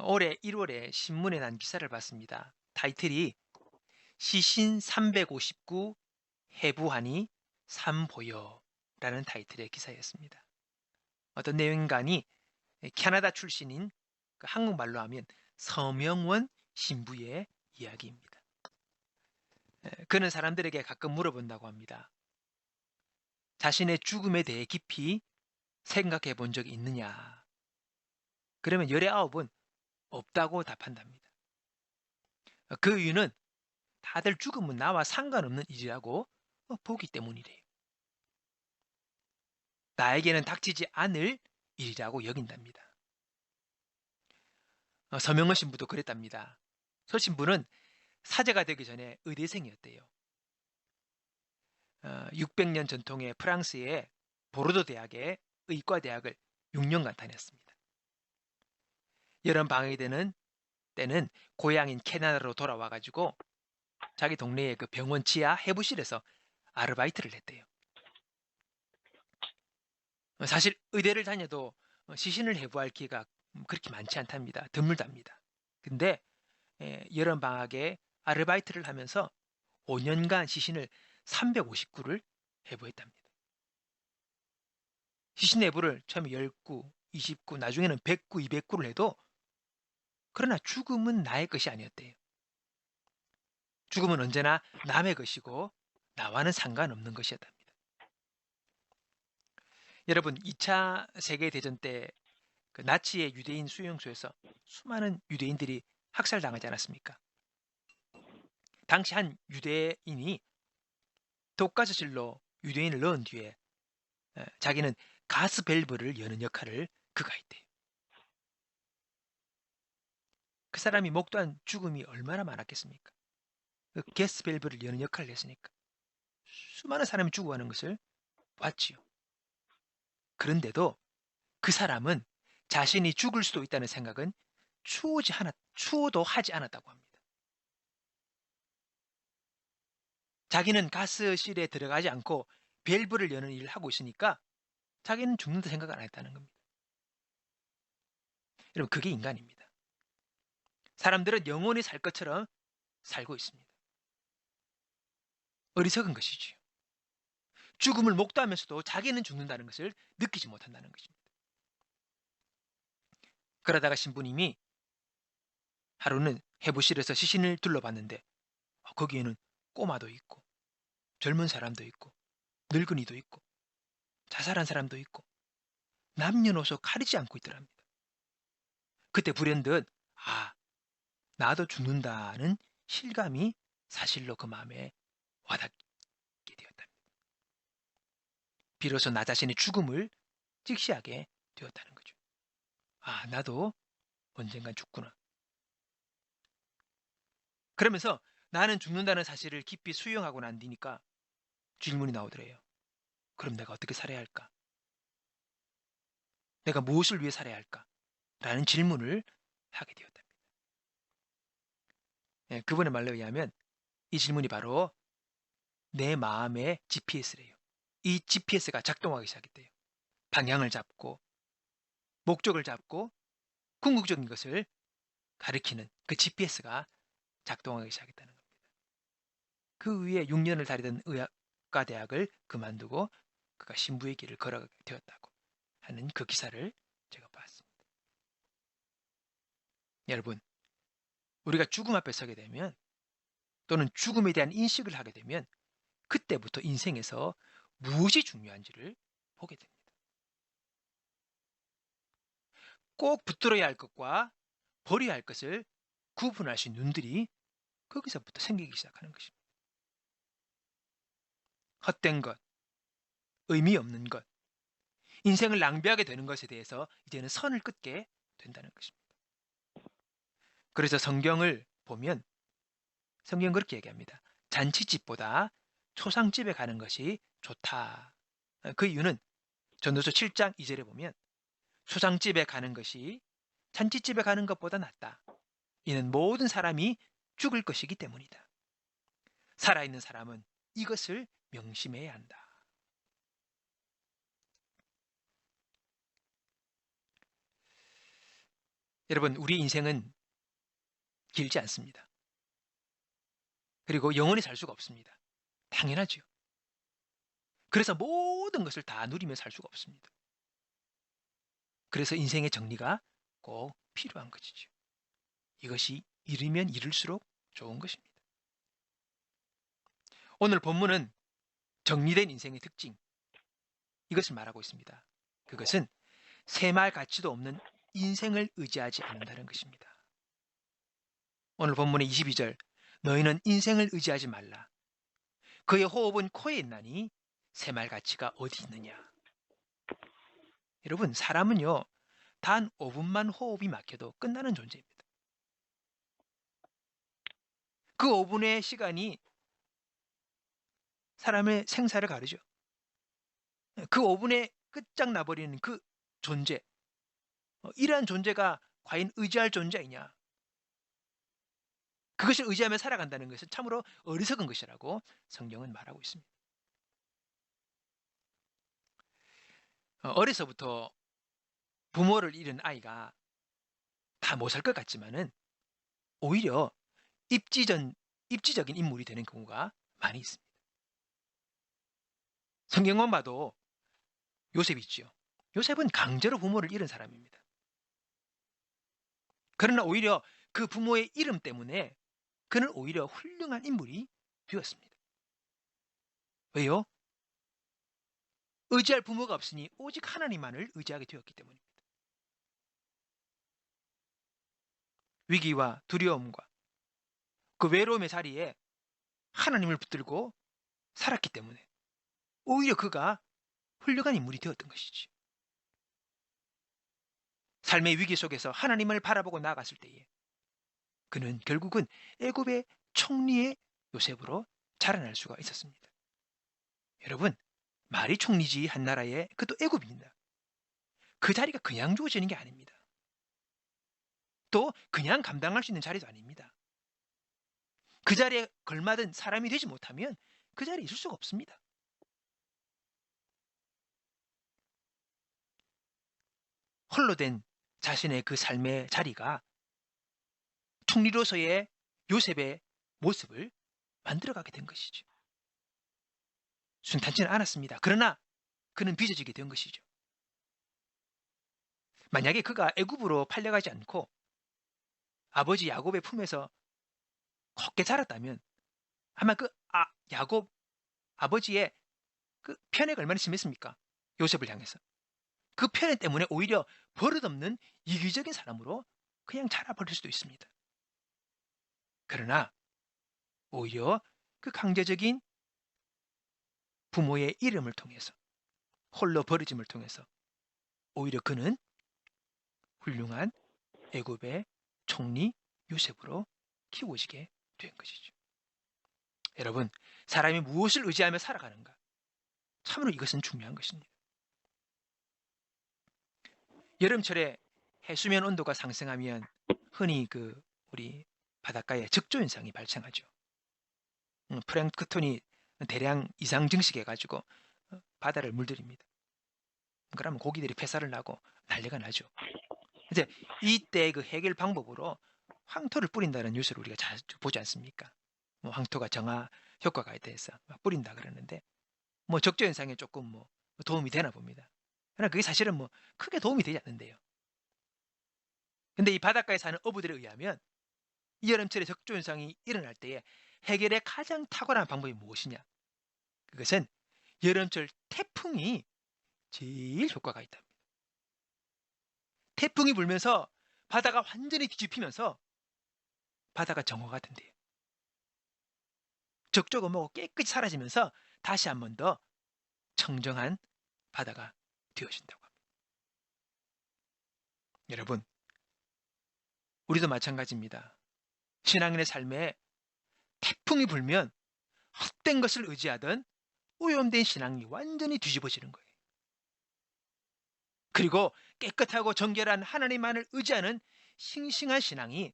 올해 1월에 신문에 난 기사를 봤습니다. 타이틀이 시신 359 해부하니 삼보여라는 타이틀의 기사였습니다. 어떤 내용인가니 캐나다 출신인 한국말로 하면 서명원 신부의 이야기입니다. 그는 사람들에게 가끔 물어본다고 합니다. 자신의 죽음에 대해 깊이 생각해 본 적이 있느냐? 그러면 열의 아홉은 없다고 답한답니다. 그 이유는 다들 죽음은 나와 상관없는 일이라고 보기 때문이래요. 나에게는 닥치지 않을 일이라고 여긴답니다. 서명은 신부도 그랬답니다. 서 신부는 사제가 되기 전에 의대생이었대요. 600년 전통의 프랑스의 보르도 대학의 의과대학을 6년간 다녔습니다. 여름 방학이 되는 때는 고향인 캐나다로 돌아와가지고 자기 동네의 그 병원 지하 해부실에서 아르바이트를 했대요. 사실 의대를 다녀도 시신을 해부할 기회가 그렇게 많지 않답니다. 드물답니다. 근데 여름 방학에 아르바이트를 하면서 5년간 시신을 359를 해부했답니다. 시신 해부를 처음에 10구, 20구, 나중에는 100구, 200구를 해도 그러나 죽음은 나의 것이 아니었대요. 죽음은 언제나 남의 것이고 나와는 상관없는 것이었답니다. 여러분, 2차 세계대전 때 그 나치의 유대인 수용소에서 수많은 유대인들이 학살당하지 않았습니까? 당시 한 유대인이 독가스실로 유대인을 넣은 뒤에 자기는 가스 밸브를 여는 역할을 그가 했대요. 그 사람이 목도한 죽음이 얼마나 많았겠습니까? 그 가스 밸브를 여는 역할을 했으니까 수많은 사람이 죽어가는 것을 봤지요. 그런데도 그 사람은 자신이 죽을 수도 있다는 생각은 추호도 하지 않았다고 합니다. 자기는 가스실에 들어가지 않고 밸브를 여는 일을 하고 있으니까 자기는 죽는다 생각 안 했다는 겁니다. 여러분, 그게 인간입니다. 사람들은 영원히 살 것처럼 살고 있습니다. 어리석은 것이지요. 죽음을 목도하면서도 자기는 죽는다는 것을 느끼지 못한다는 것입니다. 그러다가 신부님이 하루는 해부실에서 시신을 둘러봤는데 거기에는 꼬마도 있고 젊은 사람도 있고 늙은이도 있고 자살한 사람도 있고 남녀노소 가리지 않고 있더랍니다. 그때 불현듯 나도 죽는다는 실감이 사실로 그 마음에 와닿게 되었답니다. 비로소 나 자신의 죽음을 직시하게 되었다는 거죠. 나도 언젠간 죽구나. 그러면서 나는 죽는다는 사실을 깊이 수용하고 난 뒤니까 질문이 나오더래요. 그럼 내가 어떻게 살아야 할까? 내가 무엇을 위해 살아야 할까? 라는 질문을 하게 되었답니다. 그분의 말로 의하면 이 질문이 바로 내 마음의 GPS래요. 이 GPS가 작동하기 시작했대요. 방향을 잡고 목적을 잡고 궁극적인 것을 가리키는 그 GPS가 작동하기 시작했다는 겁니다. 그 위에 6년을 다니던 의학과 대학을 그만두고 그가 신부의 길을 걸어가게 되었다고 하는 그 기사를 제가 봤습니다. 여러분, 우리가 죽음 앞에 서게 되면 또는 죽음에 대한 인식을 하게 되면 그때부터 인생에서 무엇이 중요한지를 보게 됩니다. 꼭 붙들어야 할 것과 버려야 할 것을 구분할 수 있는 눈들이 거기서부터 생기기 시작하는 것입니다. 헛된 것, 의미 없는 것, 인생을 낭비하게 되는 것에 대해서 이제는 선을 긋게 된다는 것입니다. 그래서 성경을 보면 성경은 그렇게 얘기합니다. 잔치집보다 초상집에 가는 것이 좋다. 그 이유는 전도서 7장 2절에 보면 초상집에 가는 것이 잔치집에 가는 것보다 낫다. 이는 모든 사람이 죽을 것이기 때문이다. 살아있는 사람은 이것을 명심해야 한다. 여러분, 우리 인생은 길지 않습니다. 그리고 영원히 살 수가 없습니다. 당연하죠. 그래서 모든 것을 다 누리며 살 수가 없습니다. 그래서 인생의 정리가 꼭 필요한 것이죠. 이것이 이르면 이룰수록 좋은 것입니다. 오늘 본문은 정리된 인생의 특징, 이것을 말하고 있습니다. 그것은 새말 가치도 없는 인생을 의지하지 않는다는 것입니다. 오늘 본문의 22절, 너희는 인생을 의지하지 말라. 그의 호흡은 코에 있나니 새말 가치가 어디 있느냐. 여러분, 사람은요, 단 5분만 호흡이 막혀도 끝나는 존재입니다. 그 5분의 시간이 사람의 생사를 가르죠. 그 5분에 끝장나버리는 그 존재, 이러한 존재가 과연 의지할 존재이냐. 그것을 의지하며 살아간다는 것은 참으로 어리석은 것이라고 성경은 말하고 있습니다. 어려서부터 부모를 잃은 아이가 다 못 살 것 같지만은 오히려 입지적인 인물이 되는 경우가 많이 있습니다. 성경만 봐도 요셉 있지요. 요셉은 강제로 부모를 잃은 사람입니다. 그러나 오히려 그 부모의 이름 때문에 그는 오히려 훌륭한 인물이 되었습니다. 왜요? 의지할 부모가 없으니 오직 하나님만을 의지하게 되었기 때문입니다. 위기와 두려움과 그 외로움의 자리에 하나님을 붙들고 살았기 때문에 오히려 그가 훌륭한 인물이 되었던 것이지. 삶의 위기 속에서 하나님을 바라보고 나아갔을 때에 그는 결국은 애굽의 총리의 요셉으로 자라날 수가 있었습니다. 여러분, 말이 총리지 한 나라에 그것도 애굽입니다. 그 자리가 그냥 주어지는 게 아닙니다. 또 그냥 감당할 수 있는 자리도 아닙니다. 그 자리에 걸맞은 사람이 되지 못하면 그 자리에 있을 수가 없습니다. 홀로 된 자신의 그 삶의 자리가 총리로서의 요셉의 모습을 만들어가게 된 것이죠. 순탄치는 않았습니다. 그러나 그는 빚어지게 된 것이죠. 만약에 그가 애굽으로 팔려가지 않고 아버지 야곱의 품에서 곱게 자랐다면 아마 야곱 아버지의 그 편애가 얼마나 심했습니까? 요셉을 향해서. 그 편애 때문에 오히려 버릇없는 이기적인 사람으로 그냥 자라버릴 수도 있습니다. 그러나 오히려 그 강제적인 부모의 이름을 통해서 홀로 버려짐을 통해서 오히려 그는 훌륭한 애굽의 총리 요셉으로 키워지게 된 것이죠. 여러분, 사람이 무엇을 의지하며 살아가는가? 참으로 이것은 중요한 것입니다. 여름철에 해수면 온도가 상승하면 흔히 우리 바닷가에 적조 현상이 발생하죠. 플랭크톤이 대량 이상 증식해가지고 바다를 물들입니다. 그러면 고기들이 폐사를 나고 난리가 나죠. 이제 이때 그 해결 방법으로 황토를 뿌린다는 뉴스를 우리가 자주 보지 않습니까? 뭐 황토가 정화 효과가 돼서 막 뿌린다 그러는데 뭐 적조 현상에 조금 뭐 도움이 되나 봅니다. 그러나 그게 사실은 뭐 크게 도움이 되지 않는데요. 근데 이 바닷가에 사는 어부들에 의하면 이 여름철에 적조 현상이 일어날 때에 해결의 가장 탁월한 방법이 무엇이냐? 그것은 여름철 태풍이 제일 효과가 있답니다. 태풍이 불면서 바다가 완전히 뒤집히면서 바다가 정화가 된대요. 적조가 뭐고 깨끗이 사라지면서 다시 한 번 더 청정한 바다가 되어진다고 합니다. 여러분, 우리도 마찬가지입니다. 신앙인의 삶에 태풍이 불면 헛된 것을 의지하던 오염된 신앙이 완전히 뒤집어지는 거예요. 그리고 깨끗하고 정결한 하나님만을 의지하는 싱싱한 신앙이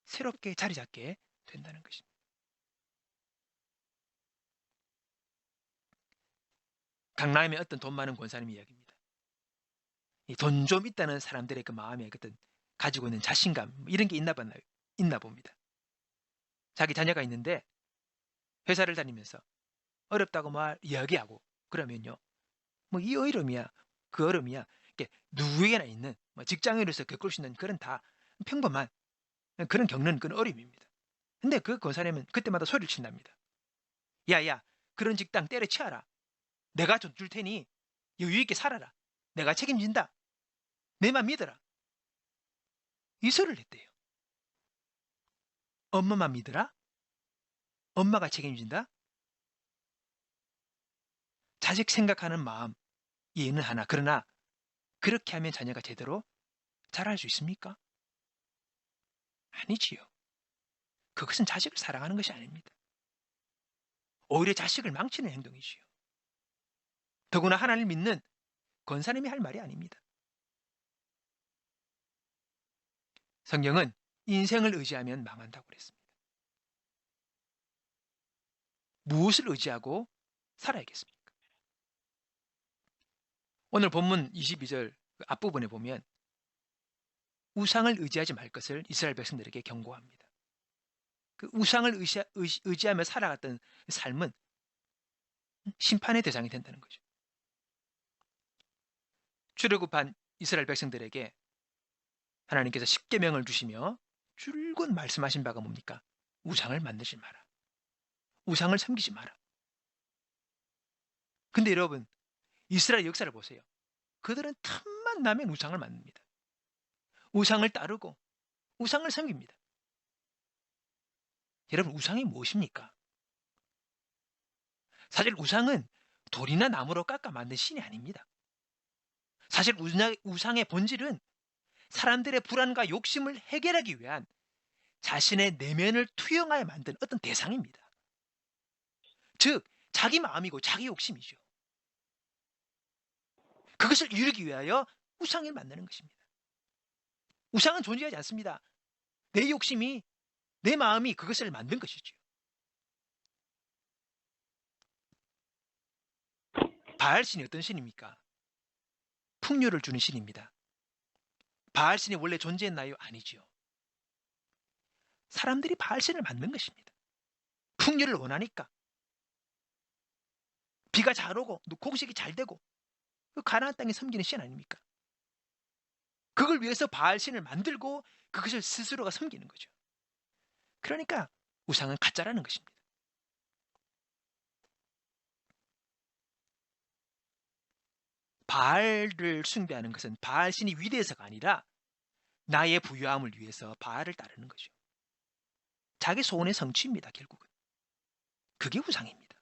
새롭게 자리 잡게 된다는 것입니다. 강남의 어떤 돈 많은 권사님 이야기입니다. 돈 좀 있다는 사람들의 그 마음에 어떤 가지고 있는 자신감 이런 게 있나 봅니다. 자기 자녀가 있는데 회사를 다니면서 어렵다고 말 이야기하고 그러면요. 뭐 이 어려움이야 그 어려움이야 이게 누구에게나 있는 뭐 직장인으로서 겪을 수 있는 그런 다 평범한 그런 겪는 그런 어려움입니다. 근데 그 권사님은 그때마다 소리를 친답니다. 야야 그런 직당 때려치워라. 내가 돈 줄 테니 여유 있게 살아라. 내가 책임진다. 내 말 믿어라. 이 소리를 했대요. 엄마만 믿어라? 엄마가 책임진다? 자식 생각하는 마음 이해는 하나. 그러나 그렇게 하면 자녀가 제대로 자랄 수 있습니까? 아니지요. 그것은 자식을 사랑하는 것이 아닙니다. 오히려 자식을 망치는 행동이지요. 더구나 하나님을 믿는 권사님이 할 말이 아닙니다. 성경은 인생을 의지하면 망한다고 그랬습니다. 무엇을 의지하고 살아야겠습니까? 오늘 본문 22절 앞부분에 보면 우상을 의지하지 말 것을 이스라엘 백성들에게 경고합니다. 그 우상을 의지하며 살아갔던 삶은 심판의 대상이 된다는 거죠. 출애굽한 이스라엘 백성들에게 하나님께서 십계명을 주시며 줄곧 말씀하신 바가 뭡니까? 우상을 만들지 마라. 우상을 섬기지 마라. 근데 여러분 이스라엘 역사를 보세요. 그들은 틈만 나면 우상을 만듭니다. 우상을 따르고 우상을 섬깁니다. 여러분 우상이 무엇입니까? 사실 우상은 돌이나 나무로 깎아 만든 신이 아닙니다. 사실 우상의 본질은 사람들의 불안과 욕심을 해결하기 위한 자신의 내면을 투영하여 만든 어떤 대상입니다. 즉 자기 마음이고 자기 욕심이죠. 그것을 이루기 위하여 우상을 만드는 것입니다. 우상은 존재하지 않습니다. 내 욕심이 내 마음이 그것을 만든 것이죠. 바알신이 어떤 신입니까? 풍요를 주는 신입니다. 바알신이 원래 존재했나요? 아니지요. 사람들이 바알신을 만든 것입니다. 풍요를 원하니까. 비가 잘 오고 곡식이 잘 되고 그 가나안 땅에 섬기는 신 아닙니까? 그걸 위해서 바알신을 만들고 그것을 스스로가 섬기는 거죠. 그러니까 우상은 가짜라는 것입니다. 바알을 숭배하는 것은 바알신이 위대해서가 아니라 나의 부유함을 위해서 바알을 따르는 거죠. 자기 소원의 성취입니다. 결국은. 그게 우상입니다.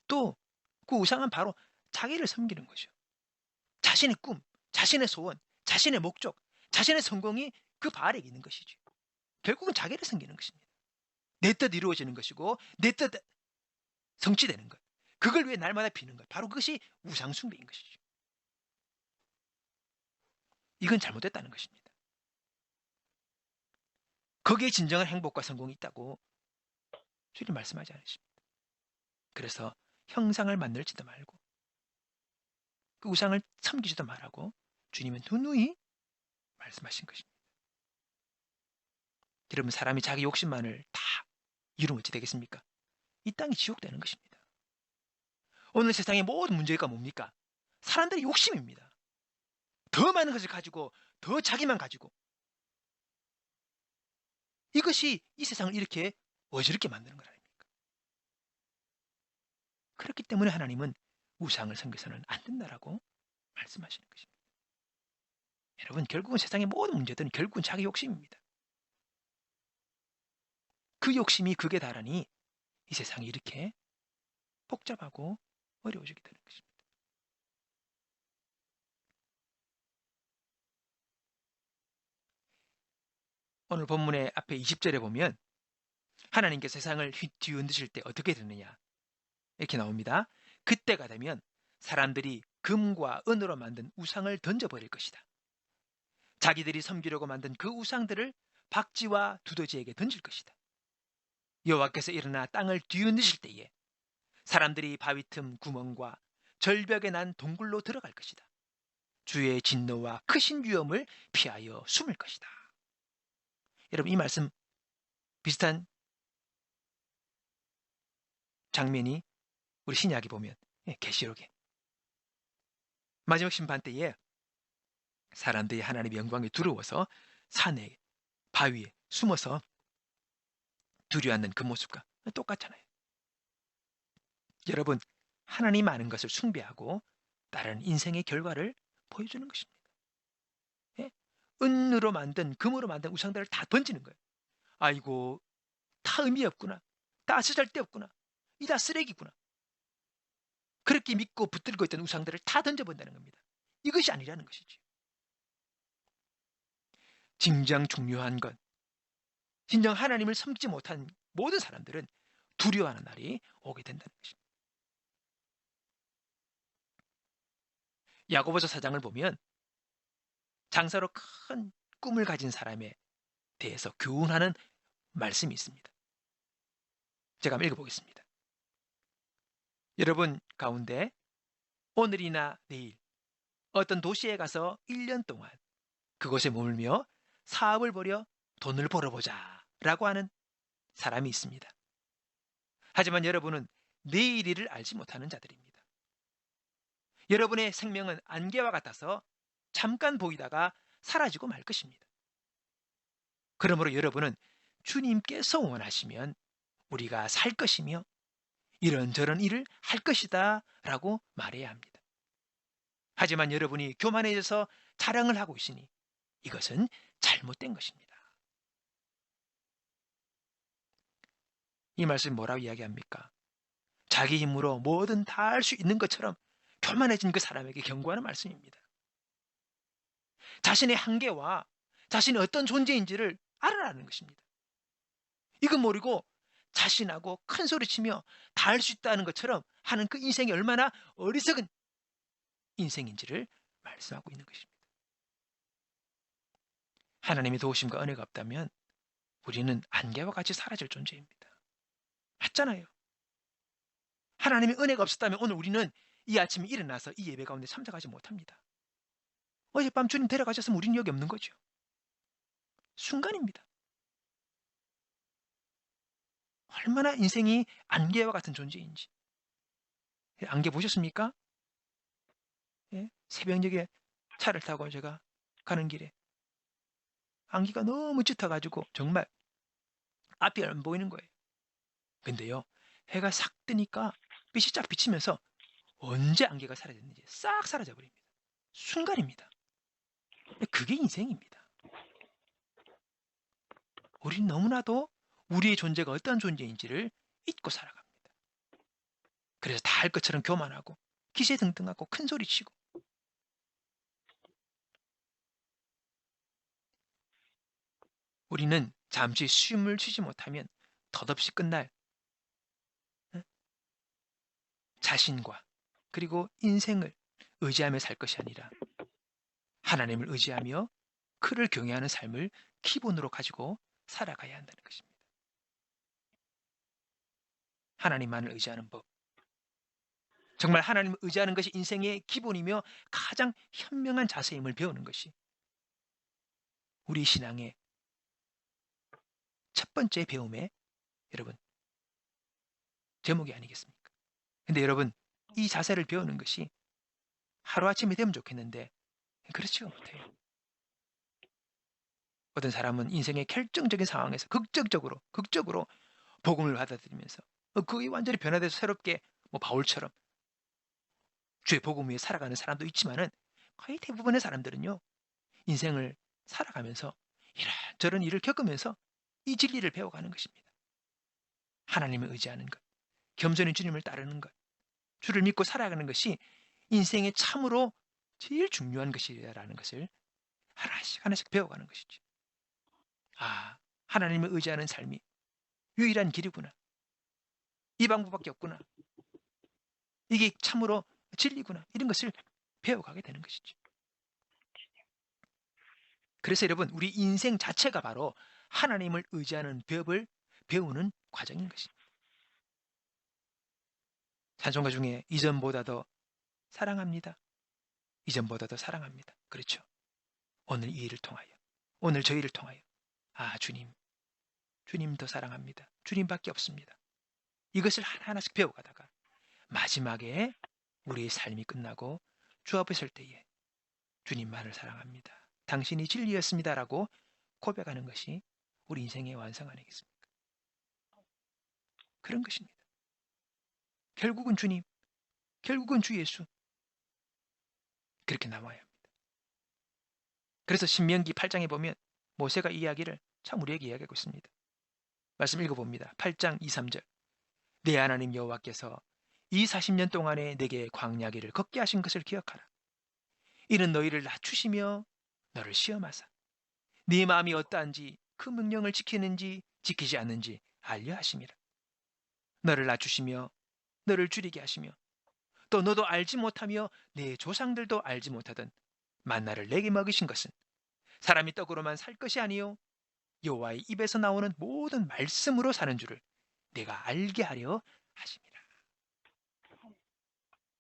또 그 우상은 바로 자기를 섬기는 거죠. 자신의 꿈, 자신의 소원, 자신의 목적, 자신의 성공이 그 바알에게 있는 것이죠. 결국은 자기를 섬기는 것입니다. 내 뜻 이루어지는 것이고 내 뜻 성취되는 것. 그걸 위해 날마다 비는 것. 바로 그것이 우상 숭배인 것이죠. 이건 잘못됐다는 것입니다. 거기에 진정한 행복과 성공이 있다고 주님 말씀하지 않으십니다. 그래서 형상을 만들지도 말고 그 우상을 섬기지도 말라고 주님은 누누이 말씀하신 것입니다. 여러분 사람이 자기 욕심만을 다 이루면 어찌 되겠습니까? 이 땅이 지옥되는 것입니다. 오늘 세상의 모든 문제가 뭡니까? 사람들의 욕심입니다. 더 많은 것을 가지고 더 자기만 가지고 이것이 이 세상을 이렇게 어지럽게 만드는 것 아닙니까? 그렇기 때문에 하나님은 우상을 섬겨서는 안 된다라고 말씀하시는 것입니다. 여러분 결국은 세상의 모든 문제들은 결국은 자기 욕심입니다. 그 욕심이 극에 달하니 이 세상이 이렇게 복잡하고 어려워지게 되는 것입니다. 오늘 본문의 앞에 20절에 보면 하나님께서 세상을 뒤흔드실 때 어떻게 되느냐 이렇게 나옵니다. 그때가 되면 사람들이 금과 은으로 만든 우상을 던져버릴 것이다. 자기들이 섬기려고 만든 그 우상들을 박쥐와 두더지에게 던질 것이다. 여호와께서 일어나 땅을 뒤흔드실 때에 사람들이 바위 틈 구멍과 절벽에 난 동굴로 들어갈 것이다. 주의 진노와 크신 위험을 피하여 숨을 것이다. 여러분, 이 말씀 비슷한 장면이 우리 신약에 보면, 계시록에 마지막 심판 때에 사람들이 하나님의 영광에 두려워서 산에 바위에 숨어서 두려워하는 그 모습과 똑같잖아요. 여러분, 하나님 아는 것을 숭배하고 따르는 인생의 결과를 보여주는 것입니다. 예? 은으로 만든, 금으로 만든 우상들을 다 던지는 거예요. 아이고, 다 의미 없구나. 다 쓰잘데없구나. 이 다 쓰레기구나. 그렇게 믿고 붙들고 있던 우상들을 다 던져본다는 겁니다. 이것이 아니라는 것이죠. 진정 중요한 건, 진정 하나님을 섬기지 못한 모든 사람들은 두려워하는 날이 오게 된다는 것입니다. 야고보서 4장을 보면 장사로 큰 꿈을 가진 사람에 대해서 교훈하는 말씀이 있습니다. 제가 한번 읽어보겠습니다. 여러분 가운데 오늘이나 내일 어떤 도시에 가서 1년 동안 그곳에 머물며 사업을 벌여 돈을 벌어보자 라고 하는 사람이 있습니다. 하지만 여러분은 내일일을 알지 못하는 자들입니다. 여러분의 생명은 안개와 같아서 잠깐 보이다가 사라지고 말 것입니다. 그러므로 여러분은 주님께서 원하시면 우리가 살 것이며 이런저런 일을 할 것이다 라고 말해야 합니다. 하지만 여러분이 교만해져서 자랑을 하고 있으니 이것은 잘못된 것입니다. 이 말씀 뭐라고 이야기합니까? 자기 힘으로 뭐든 다 할 수 있는 것처럼 교만해진 그 사람에게 경고하는 말씀입니다. 자신의 한계와 자신이 어떤 존재인지를 알아라는 것입니다. 이거 모르고 자신하고 큰 소리치며 다 할 수 있다는 것처럼 하는 그 인생이 얼마나 어리석은 인생인지를 말씀하고 있는 것입니다. 하나님의 도우심과 은혜가 없다면 우리는 안개와 같이 사라질 존재입니다. 맞잖아요. 하나님의 은혜가 없었다면 오늘 우리는 이 아침에 일어나서 이 예배 가운데 참석하지 못합니다. 어젯밤 주님 데려가셨으면 우리는 여기 없는 거죠. 순간입니다. 얼마나 인생이 안개와 같은 존재인지. 안개 보셨습니까? 예? 새벽녘에 차를 타고 제가 가는 길에 안개가 너무 짙어가지고 정말 앞이 안 보이는 거예요. 근데요, 해가 싹 뜨니까 빛이 쫙 비치면서 언제 안개가 사라졌는지 싹 사라져 버립니다. 순간입니다. 그게 인생입니다. 우리는 너무나도 우리의 존재가 어떤 존재인지를 잊고 살아갑니다. 그래서 다 할 것처럼 교만하고 기세등등하고 큰 소리치고 우리는 잠시 숨을 쉬지 못하면 덧없이 끝날 자신과 그리고 인생을 의지하며 살 것이 아니라 하나님을 의지하며 그를 경외하는 삶을 기본으로 가지고 살아가야 한다는 것입니다. 하나님만을 의지하는 법. 정말 하나님을 의지하는 것이 인생의 기본이며 가장 현명한 자세임을 배우는 것이 우리 신앙의 첫 번째 배움의 여러분 제목이 아니겠습니까? 근데 여러분 이 자세를 배우는 것이 하루아침에 되면 좋겠는데 그렇지가 못해요. 어떤 사람은 인생의 결정적인 상황에서 극적으로 복음을 받아들이면서 그게 완전히 변화돼서 새롭게 뭐 바울처럼 주의 복음 위에 살아가는 사람도 있지만은 거의 대부분의 사람들은요 인생을 살아가면서 이런저런 일을 겪으면서 이 진리를 배워가는 것입니다. 하나님을 의지하는 것, 겸손히 주님을 따르는 것, 주를 믿고 살아가는 것이 인생의 참으로 제일 중요한 것이라는 것을 하나씩 하나씩 배워가는 것이죠. 아, 하나님을 의지하는 삶이 유일한 길이구나. 이 방법밖에 없구나. 이게 참으로 진리구나. 이런 것을 배워가게 되는 것이죠. 그래서 여러분 우리 인생 자체가 바로 하나님을 의지하는 법을 배우는 과정인 것입니다. 찬송가 중에 이전보다 더 사랑합니다. 이전보다 더 사랑합니다. 그렇죠? 오늘 이 일을 통하여, 오늘 저희를 통하여, 아, 주님 더 사랑합니다. 주님밖에 없습니다. 이것을 하나하나씩 배워가다가 마지막에 우리의 삶이 끝나고 주 앞에 설 때에 주님만을 사랑합니다. 당신이 진리였습니다라고 고백하는 것이 우리 인생의 완성 아니겠습니까? 그런 것입니다. 결국은 주님, 결국은 주 예수. 그렇게 남아야 합니다. 그래서 신명기 8장에 보면 모세가 이 이야기를 참 우리에게 이야기하고 있습니다. 말씀 읽어봅니다. 8장 2, 3절. 내 하나님 여호와께서 이 40년 동안에 내게 광야길을 걷게 하신 것을 기억하라. 이는 너희를 낮추시며 너를 시험하사 네 마음이 어떠한지 그 명령을 지키는지 지키지 않는지 알려 하심이라. 너를 낮추시며 너를 줄이게 하시며 또 너도 알지 못하며 내 조상들도 알지 못하던 만나를 내게 먹이신 것은 사람이 떡으로만 살 것이 아니요 여호와의 입에서 나오는 모든 말씀으로 사는 줄을 내가 알게 하려 하심이라.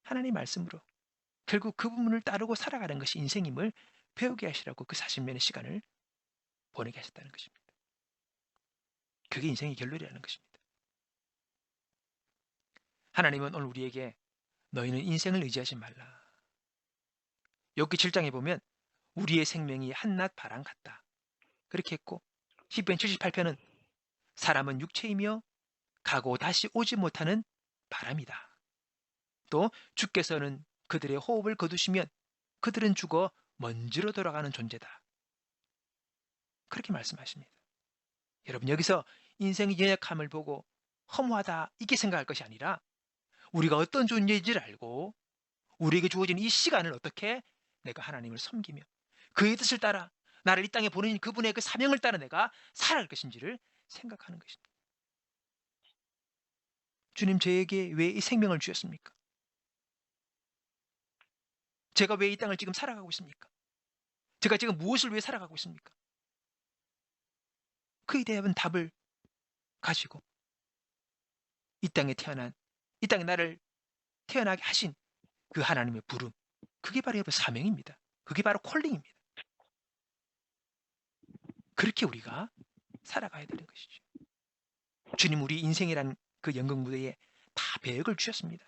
하나님 말씀으로 결국 그 부분을 따르고 살아가는 것이 인생임을 배우게 하시라고 그 40년의 시간을 보내게 하셨다는 것입니다. 그게 인생의 결론이라는 것입니다. 하나님은 오늘 우리에게 너희는 인생을 의지하지 말라. 욥기 7장에 보면 우리의 생명이 한낮 바람 같다. 그렇게 했고 시편 78편은 사람은 육체이며 가고 다시 오지 못하는 바람이다. 또 주께서는 그들의 호흡을 거두시면 그들은 죽어 먼지로 돌아가는 존재다. 그렇게 말씀하십니다. 여러분 여기서 인생의 연약함을 보고 허무하다 이렇게 생각할 것이 아니라 우리가 어떤 존재인지를 알고 우리에게 주어진 이 시간을 어떻게 내가 하나님을 섬기며 그의 뜻을 따라 나를 이 땅에 보내신 그분의 그 사명을 따라 내가 살아갈 것인지를 생각하는 것입니다. 주님 저에게 왜 이 생명을 주셨습니까? 제가 왜 이 땅을 지금 살아가고 있습니까? 제가 지금 무엇을 위해 살아가고 있습니까? 그에 대한 답을 가지고 이 땅에 이 땅에 나를 태어나게 하신 그 하나님의 부름, 그게 바로 여러분 사명입니다. 그게 바로 콜링입니다. 그렇게 우리가 살아가야 되는 것이죠. 주님 우리 인생이란 그 연극 무대에 다 배역을 주셨습니다.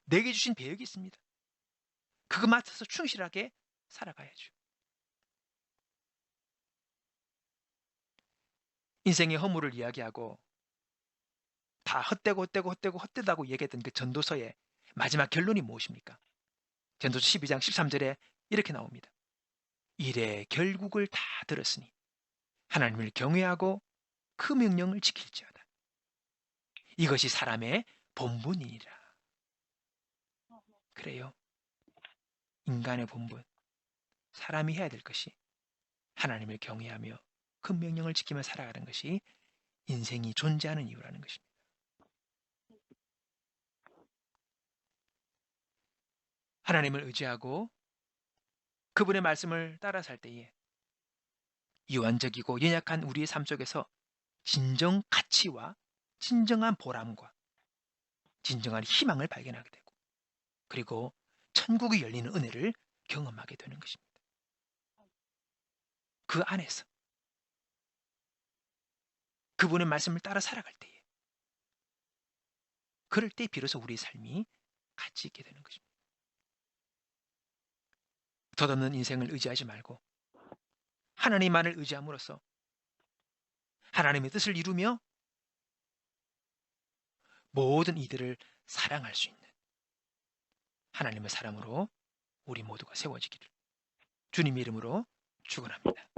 내게 주신 배역이 있습니다. 그거 맞춰서 충실하게 살아가야죠. 인생의 허물을 이야기하고 다 헛되다고 얘기했던 그 전도서의 마지막 결론이 무엇입니까? 전도서 12장 13절에 이렇게 나옵니다. 이래 결국을 다 들었으니 하나님을 경외하고 그 명령을 지킬지어다. 이것이 사람의 본분이니라. 그래요. 인간의 본분, 사람이 해야 될 것이 하나님을 경외하며 그 명령을 지키며 살아가는 것이 인생이 존재하는 이유라는 것입니다. 하나님을 의지하고 그분의 말씀을 따라 살 때에 이완적이고 연약한 우리의 삶 속에서 진정 가치와 진정한 보람과 진정한 희망을 발견하게 되고 그리고 천국이 열리는 은혜를 경험하게 되는 것입니다. 그 안에서 그분의 말씀을 따라 살아갈 때에 그럴 때 비로소 우리의 삶이 가치 있게 되는 것입니다. 덧없는 인생을 의지하지 말고 하나님만을 의지함으로써 하나님의 뜻을 이루며 모든 이들을 사랑할 수 있는 하나님의 사람으로 우리 모두가 세워지기를 주님의 이름으로 축원합니다.